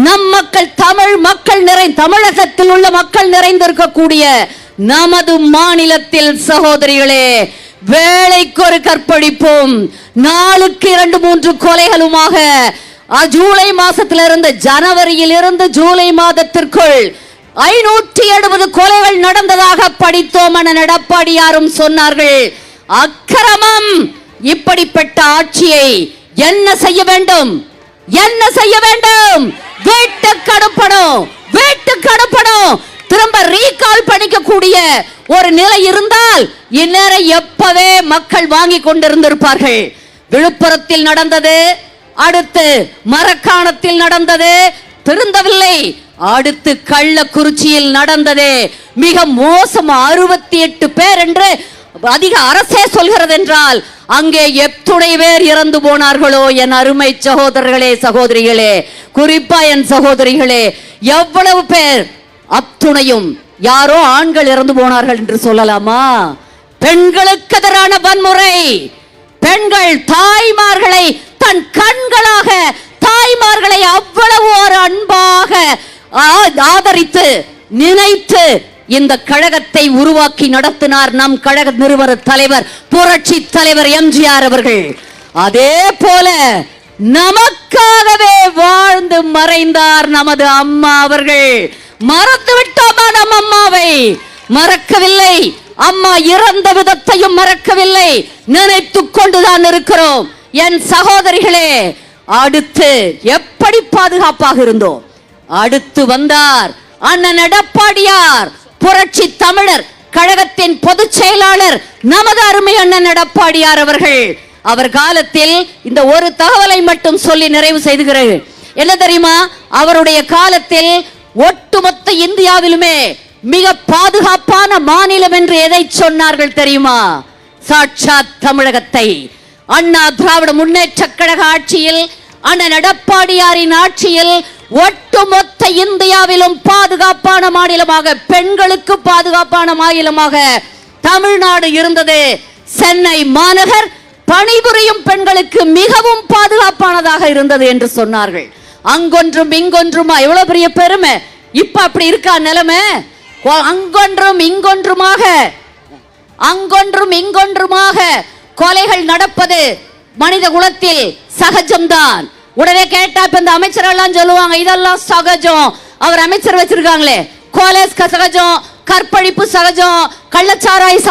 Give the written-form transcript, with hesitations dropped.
நம் மக்கள் தமிழ் மக்கள் தமிழகத்தில் உள்ள மக்கள் நிறைந்திருக்கக்கூடிய நமது மாநிலத்தில் சகோதரிகளே, வேலைக்கு ஒரு கற்பழிப்பும், நாளுக்கு 2-3 கொலைகளுமாக ஜூலை மாசத்திலிருந்து ஜனவரியில் இருந்து ஜூலை மாதத்திற்குள் 570 கொலைகள் நடந்ததாக படித்தோம் என எடப்பாடியாரும் சொன்னார்கள். அக்கிரமம். இப்படிப்பட்ட ஆட்சியை என்ன செய்ய வேண்டும்? என்ன செய்ய வேண்டும்? வீட்டுக்கு அனுப்பணும், வீட்டுக்கு அனுப்பணும். திரும்ப ரீகால் பண்ணிக்கக்கூடிய ஒரு நிலை இருந்தால் இந்நேரம் எப்பவே மக்கள் வாங்கி கொண்டிருந்திருப்பார்கள். விழுப்புரத்தில் நடந்தது, அடுத்து மரக்காணத்தில் நடந்தது, திருந்தவில்லை, அடுத்து கள்ளக்குறிச்சியில் நடந்தது. மிக மோசம். 68 பேர் என்று அதிக அரசே சொல்கிறது என்றால் அங்கே எத்துணை பேர் இறந்து போனார்களோ என் அருமை சகோதரர்களே, சகோதரிகளே, குறிப்பா என் சகோதரிகளே, எவ்வளவு பேர். அத்துணையும் யாரோ ஆண்கள் இறந்து போனார்கள் என்று சொல்லலாமா? பெண்களுக்கு எதிரான வன்முறை. பெண்கள் தாய்மார்களை தன் கண்களாக, தாய்மார்களை அவ்வளவு ஒரு அன்பாக ஆதரித்து நினைத்து இந்த கழகத்தை உருவாக்கி நடத்தினார் நம் கழக நிறுவன தலைவர், புரட்சி தலைவர் எம்ஜிஆர் அவர்கள். அதே போல நமக்காகவே வாழ்ந்து மறைந்தார் நமது அம்மா அவர்கள். மறந்து விட்டோமா நம் அம்மாவை? மறக்கவில்லை. அம்மா இறந்த விதத்தையும் மறக்கவில்லை. நினைத்துக் கொண்டுதான் இருக்கிறோம். என் சகோதரிகளே, அடுத்து எப்படி பாதுகாப்பாக இருந்தோம்? அடுத்து வந்தார் அண்ணன் எடப்பாடியார், புரட்சி தமிழர் கழகத்தின் பொதுச் செயலாளர் நமது அருமை அண்ணன் எடப்பாடியார் அவர்கள். அவர் காலத்தில் இந்த ஒரு தகவலை மட்டும் சொல்லி நிறைவு செய்துகிறது. என்ன தெரியுமா? அவருடைய காலத்தில் ஒட்டுமொத்த இந்தியாவிலுமே மிக பாதுகாப்பான மாநிலம் என்று எதை சொன்னார்கள் தெரியுமா? சாட்சாத் தமிழகத்தை. அண்ணா திராவிட முன்னேற்ற கழக ஆட்சியில், அண்ணன் எடப்பாடியாரின் ஆட்சியில் ஒட்டுமொத்த இந்தியாவிலும் பாதுகாப்பான மாநிலமாக, பெண்களுக்கு பாதுகாப்பான மாநிலமாக தமிழ்நாடு இருந்தது. சென்னை மாநகர் பணிபுரியும் பெண்களுக்கு மிகவும் பாதுகாப்பானதாக இருந்தது என்று சொன்னார்கள். அங்கொன்றும் இங்கொன்றுமா. எவ்வளவு பெரிய பெருமை. இப்ப அப்படி இருக்கா நிலைமை? அங்கொன்றும் இங்கொன்றுமாக, அங்கொன்றும் இங்கொன்றுமாக கொலைகள் நடப்பது மனித குலத்தில் சகஜம்தான். உடனே கேட்டா இப்ப இந்த அமைச்சரெல்லாம் சொல்லுவாங்க இதெல்லாம் சகஜம். அவர் அமைச்சர் வச்சிருக்காங்களே, கொலை சகஜம், கற்பழிப்பு சகஜம், கள்ளச்சாராய்